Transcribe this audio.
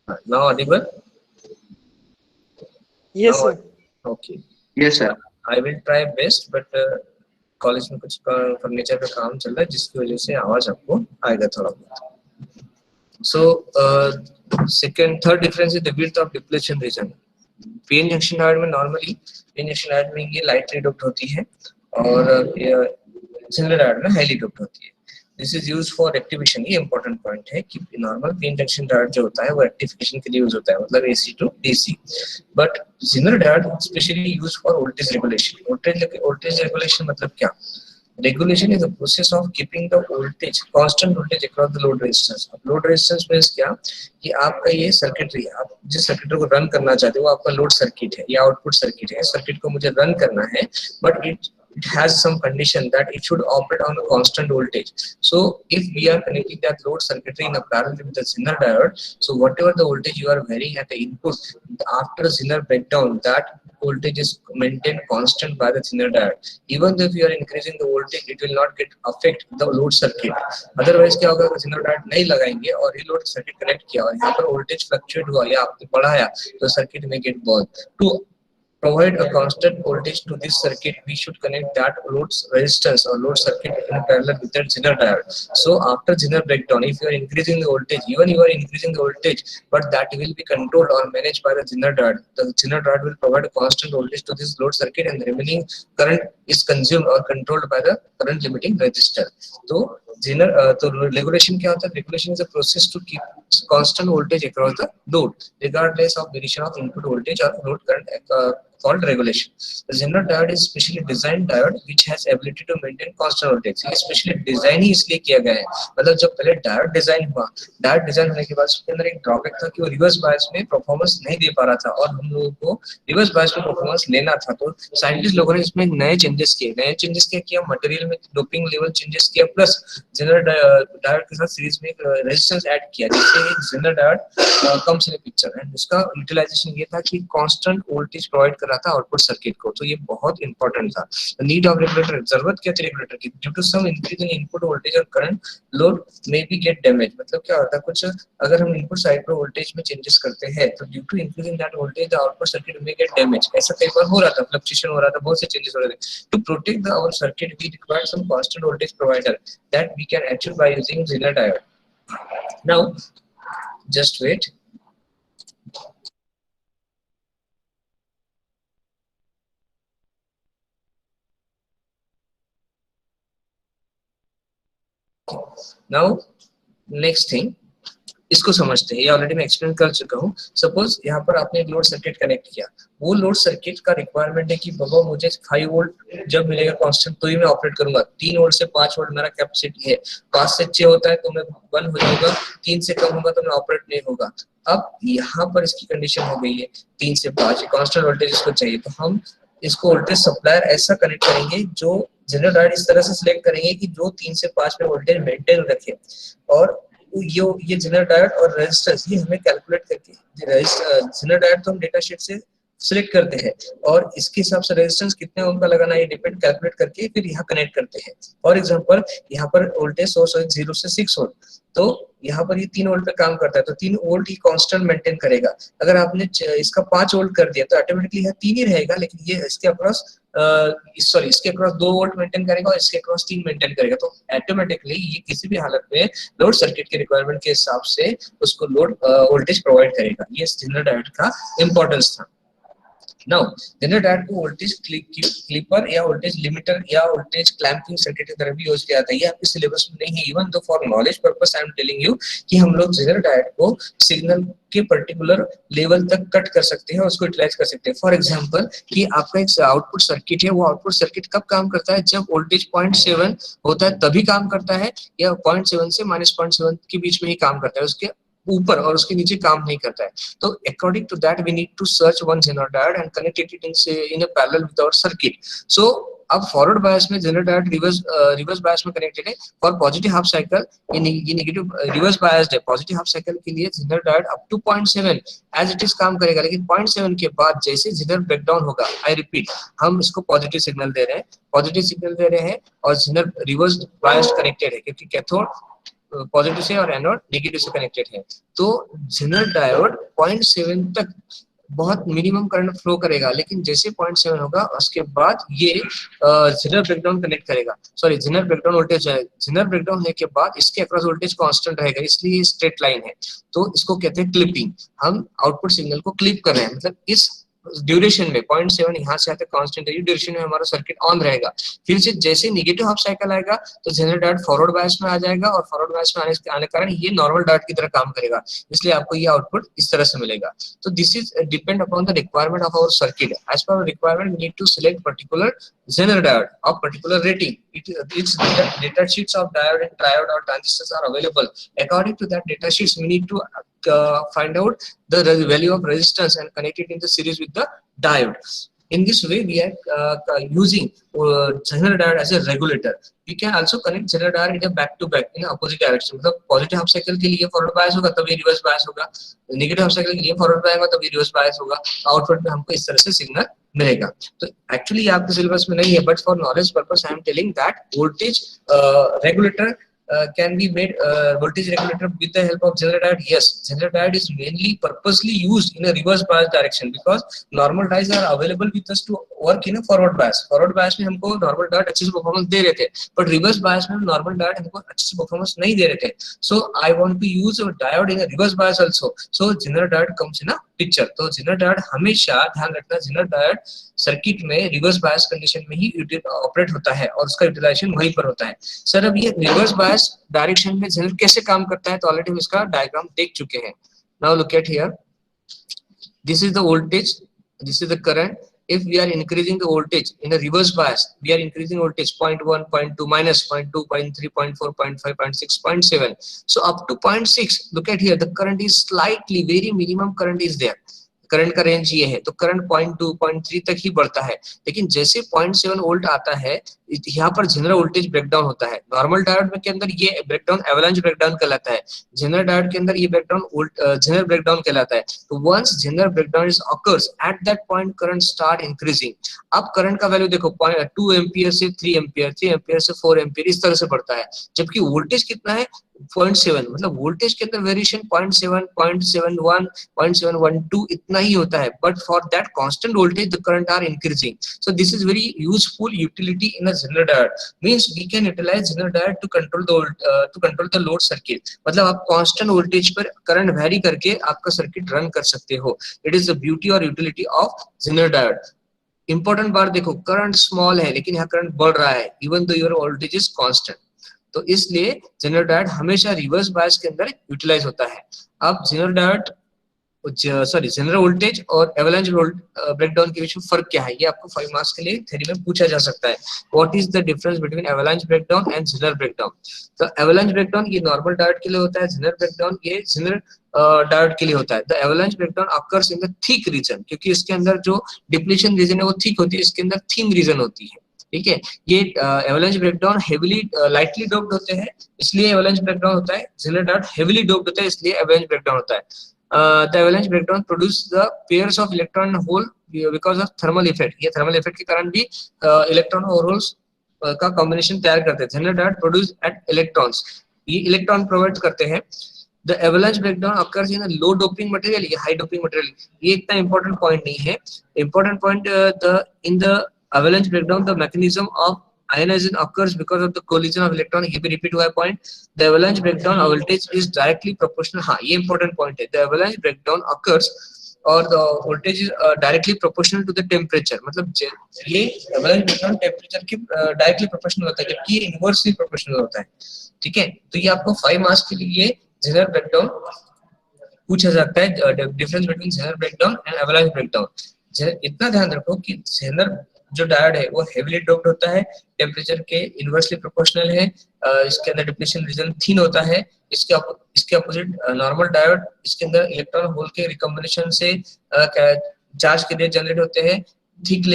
Now audible? Yes, Now, sir. okay. Yes, sir. I will try best, but college में कुछ furniture का काम चल रहा है जिसकी वजह से आवाज आपको आएगा थोड़ा बहुत. So third difference is the width of depletion region. PN junction diode में नॉर्मली पीएन जंक्शन डायोड में ये लाइटली डोप्ड होती है और सिंगल डायोड में हाईली डोप्ड होती है. This is used for rectification. ये इंपॉर्टेंट पॉइंट है कि नॉर्मल पीएन जंक्शन डायोड जो होता है वो रेक्टिफिकेशन के लिए यूज होता है, मतलब AC to DC. But single diode specially used for voltage regulation. Voltage regulation मतलब क्या? Regulation is the process of keeping the voltage, constant voltage across the load resistance. अब load resistance means क्या कि आपका ये सर्किटरी, आप जिस circuit को रन करना चाहते हो वो आपका लोड सर्किट है या आउटपुट सर्किट है. सर्किट को मुझे रन करना है, but it has some condition that it should operate on a constant voltage. So if we are connecting that load circuitry in a parallel with the Zener diode, so whatever the voltage you are varying at the input, after Zener breakdown, that voltage is maintained constant by the Zener diode. Even though if you are increasing the voltage, it will not get affect the load circuit. Otherwise क्या होगा, Zener diode नहीं लगाएंगे और ये load circuit connect किया और यहाँ पर voltage fluctuate हुआ या आपने बढ़ाया तो circuit में get burned. To provide a constant voltage to this circuit, we should connect that load resistance or load circuit in parallel with that Zener diode. So after Zener breakdown, if you are increasing the voltage, even you are increasing the voltage, but that will be controlled or managed by the Zener diode. The Zener diode will provide a constant voltage to this load circuit, and the remaining current is consumed or controlled by the current limiting resistor. So तो regulation क्या होता है? Regulation is a process to keep constant voltage across the load, regardless of variation of input voltage or load current, called regulation. The Zener diode is specially designed diode which has ability to maintain constant voltage. ये specially design ही इसलिए किया गया है, मतलब जब पहले diode design हुआ, diode design होने के बाद उसके अंदर एक drawback था कि वो reverse bias में performance नहीं दे पा रहा था और हम लोगों को reverse bias में performance लेना था. तो साइंटिस्ट लोगों ने इसमें नए changes किया, मटेरियल में डोपिंग लेवल चेंजेस किया, प्लस Zener diode के साथ सीरीज में एक रेजिस्टेंस ऐड किया जिससे एक Zener diode comes in a picture. And उसका यूटिलाइजेशन ये था कि कांस्टेंट वोल्टेज प्रोवाइड कर रहा था आउटपुट सर्किट को. तो ये बहुत इंपॉर्टेंट था. नीड ऑफ रेगुलेटर, जरूरत क्या थी रेगुलेटर की? Due to some increase in input voltage और current, load may be get damage. मतलब क्या होता है, कुछ अगर हम इनपुट साइड पर वोल्टेज में चेंजेस करते हैं तो due to increase in that voltage the output circuit may get damage. ऐसा कई बार हो रहा था, फ्लक्चुएशन हो रहा था, बहुत से चेंजेस हो रहे थे. To protect the our circuit we require some constant voltage provider that we can achieve by using Zener diode. Now, just wait. Now, next thing, इसको समझते हैं. ये ऑलरेडी मैं एक्सप्लेन कर चुका हूँ. सपोज यहाँ पर आपने एक लोड सर्किट कनेक्ट किया, वो लोड सर्किट का रिक्वायरमेंट है कि बाबा मुझे 5 वोल्ट जब मिलेगा कांस्टेंट तो ही मैं ऑपरेट करूंगा. 3 वोल्ट से 5 वोल्ट मेरा कैपेसिटी है, 5 से 6 होता है तो मैं बंद हो जाऊंगा, 3 से कम होगा तो मैं ऑपरेट नहीं होगा. अब यहाँ पर इसकी कंडीशन हो गई है 3 से 5 कांस्टेंट वोल्टेज इसको चाहिए, तो हम इसको वोल्टेज सप्लायर ऐसा कनेक्ट करेंगे, जो Zener diode इस तरह से सिलेक्ट करेंगे कि जो 3 से 5 में वोल्टेज मेंटेन रखे. और ये Zener diode और रेजिस्टेंस ये हमें कैलकुलेट करके, Zener diode तो हम डेटा शीट से सिलेक्ट करते हैं और इसके हिसाब से रेजिस्टेंस कितने ओम का लगाना है डिपेंड कैलकुलेट करके फिर यहाँ कनेक्ट करते हैं. फॉर एग्जांपल यहाँ पर वोल्टेज सोर्स है 0 से 6 वोल्ट, तो यहाँ पर ये 3 वोल्ट पे काम करता है तो 3 वोल्ट ही कांस्टेंट मेंटेन करेगा. अगर आपने इसका 5 वोल्ट कर दिया तो ऑटोमेटिकली यहाँ 3 ही रहेगा, लेकिन ये इसके अक्रॉस इसके अक्रॉस 2 वोल्ट मेंटेन करेगा और इसके अक्रॉस 3 मेंटेन करेगा. तो ऑटोमेटिकली ये किसी भी हालत में लोड सर्किट के रिक्वायरमेंट के हिसाब से उसको लोड वोल्टेज प्रोवाइड करेगा. ये Zener diode का इंपॉर्टेंस था. Now, Zener diode को वोल्टेज क्लिपर या वोल्टेज लिमिटर या वोल्टेज क्लैंपिंग सर्किट की तरह भी यूज किया जाता है. ये आपके सिलेबस में नहीं है, even though for knowledge purpose I am telling you कि हम लोग Zener diode को सिग्नल के पर्टिकुलर लेवल तक कट कर सकते हैं और उसको यूटिलाइज कर सकते हैं. फॉर एग्जांपल कि आपका एक आउटपुट सर्किट है, वो आउटपुट सर्किट कब काम करता है? जब वोल्टेज 0.7 होता है तभी काम करता है, या 0.7 से -0.7 के बीच में ही काम करता है, उसके ऊपर और उसके नीचे काम नहीं करता है. तो according to that we need to search one Zener diode and connect it in a parallel with our circuit. So अब फॉरवर्ड बायस में Zener diode रिवर्स बायस में कनेक्टेड है. फॉर पॉजिटिव हाफ साइकिल ये नेगेटिव रिवर्स बायस्ड है. Positive half cycle के लिए Zener diode up to 0.7 as it is काम करेगा, लेकिन 0.7 के बाद जैसे Zener ब्रेकडाउन होगा, आई रिपीट, हम इसको पॉजिटिव सिग्नल दे रहे हैं और Zener रिवर्स बायस्ड कनेक्टेड है क्योंकि कैथोड पॉजिटिव से और एनोड नेगेटिव से कनेक्टेड है। तो जेनर डायोड 0.7 तक बहुत मिनिमम करंट फ्लो करेगा, लेकिन जैसे 0.7 होगा उसके बाद ये जेनर ब्रेकडाउन कनेक्ट करेगा, सॉरी जेनर ब्रेकडाउन वोल्टेज है, जेनर ब्रेकडाउन होने के बाद इसके अक्रॉस वोल्टेज कांस्टेंट रहेगा, इसलिए स्ट्रेट लाइन है। तो इसको कहते हैं क्लिपिंग। हम आउटपुट सिग्नल को क्लिप कर रहे हैं, मतलब इस ड्यूरेशन में 0.7 यहाँ से आते कांस्टेंट है, ड्यूरेशन में हमारा सर्किट ऑन रहेगा। फिर से जैसे नेगेटिव हाफ साइकिल आएगा तो जेनर डायोड फॉरवर्ड बायस में आ जाएगा, और फॉरवर्ड बायस में आने के कारण ये नॉर्मल डायोड की तरह काम करेगा, इसलिए आपको ये आउटपुट इस तरह से मिलेगा। तो this is depend upon the requirement of our circuit. As per requirement we need to select particular Zener diode of particular rating. Its data sheets of diode and triode or transistors are available. According to that data sheets, we need to find out the value of resistance and connect it in the series with the diode. In this way, we are using zener diode as a regulator. We can also connect zener diode in a back-to-back in opposite direction. मतलब positive half cycle के लिए forward bias होगा तभी reverse bias होगा, negative half cycle के लिए forward bias होगा तभी रिवर्स बायस होगा। आउटपुट में हमको इस तरह से सिग्नल मिलेगा। तो एक्चुअली आपके सिलेबस में नहीं है, but for knowledge purpose I am telling that voltage regulator can be made voltage regulator with the help of zener diode. Yes, zener diode is mainly purposely used in a reverse bias direction because normal diodes are available with us to work in a forward bias. Forward bias में हमको normal diode अच्छे से performance दे रहे थे, but reverse bias में normal diode हमको अच्छे से performance नहीं दे रहे थे। So I want to use a diode in a reverse bias also. So zener diode comes in a picture. तो zener diode हमेशा ध्यान रखना, zener diode सर्किट में रिवर्स बायस कंडीशन में ही ऑपरेट होता है और उसका यूटिलाइजेशन वहीं पर होता है। सर अब ये रिवर्स बायस डायरेक्शन में जेनर कैसे काम करता है, तो ऑलरेडी हम इसका डायग्राम देख चुके हैं। Now look at here, this is the voltage, this is the current. If we are increasing the voltage in a reverse bias, we are increasing voltage 0.1, 0.2, minus 0.2, 0.3, 0.4, 0.5, 0.6, 0.7. So up to 0.6, look at here, the current is slightly, very minimum current is there. Current का range ये है, तो current 0.2, 0.3 तक ही बढ़ता है, लेकिन जैसे 0.7 volt आता है यहाँ पर जेनर वोल्टेज ब्रेकडाउन होता है। नॉर्मल डायोड के अंदर ये ब्रेकडाउन एवलांच ब्रेकडाउन कहलाता है, जेनर डायोड के अंदर ये ब्रेकडाउन जेनर ब्रेकडाउन कहलाता है। तो once Zener breakdown is occurs at that point current start increasing. अब करंट का वैल्यू देखो 2 एम्पियर से 3 एम्पियर, 3 एम्पियर से 4 एम्पियर, इस तरह से बढ़ता है, जबकि वोल्टेज कितना है 0.7, मतलब वोल्टेज के अंदर वेरिएशन 0.7, 0.71, 0.712 इतना ही होता है, but for that constant voltage the current are increasing. So this is very useful utility in a Zener diode, means we can utilise Zener diode to control the load circuit. मतलब आप constant voltage पर current vary करके आपका circuit run कर सकते हो। It is the beauty और utility of Zener diode. Important बात देखो, करंट स्मॉल है लेकिन यहाँ करंट बढ़ रहा है, even though your voltage is constant. तो इसलिए जेनर डायोड हमेशा रिवर्स बायस के अंदर यूटिलाइज होता है। अब जेनर डायोड जेनर वोल्टेज और एवलांच ब्रेकडाउन के बीच में फर्क क्या है, ये आपको 5 मार्क्स के लिए थ्योरी में पूछा जा सकता है। What is the difference between avalanche breakdown and Zener breakdown? तो एवलांच ब्रेकडाउन ये नॉर्मल डायोड के लिए होता है, जेनर ब्रेकडाउन ये जेनर डायोड के लिए होता है। The avalanche breakdown occurs in the thick region, क्योंकि इसके अंदर जो डिप्लीशन रीजन है वो थिक होती है, इसके अंदर थिन रीजन होती है। ठीक है, ये avalanche breakdown heavily lightly doped होते हैं, इसलिए एवलांच ब्रेकडाउन होता है। जेनर डायोड हेवीली डोप्ड होता है, इसलिए एवलांच ब्रेकडाउन होता है। The avalanche breakdown produce the pairs of electron and hole because of thermal effect. ये thermal effect के कारण भी इलेक्ट्रॉन और होल्स का कॉम्बिनेशन तैयार करते हैं। Zener diode produce at electrons, ये इलेक्ट्रॉन प्रोवाइड करते हैं। The avalanche breakdown occurs in a low doping material, ये high doping material। ये इतना important point नहीं है। Important point in the avalanche breakdown the mechanism of ionization occurs because of the collision of electron। ये भी repeat हुआ है point। The avalanche breakdown voltage is directly proportional। हाँ, ये important point है। The avalanche breakdown occurs और the voltage is directly proportional to the temperature। मतलब ये avalanche breakdown temperature के directly proportional होता है, जबकि ये inversely proportional होता है। ठीक है, तो ये आपको 5 मार्क्स के लिए जेनर ब्रेकडाउन पूछा जाता है। Difference between Zener breakdown and avalanche breakdown. इतना ध्यान रखो कि जेनर जो डायोड है वो हेवीली डोप्ड होता है, टेम्परेचर के इनवर्सली प्रोपोर्शनल है, इसके अंदर डिप्लीशन रीजन थिन होता है। इसके अपोजिट नॉर्मल डायोड, इसके अंदर इलेक्ट्रॉन होल के रिकॉम्बिनेशन से चार्ज के लिए जनरेट होते हैं। थिक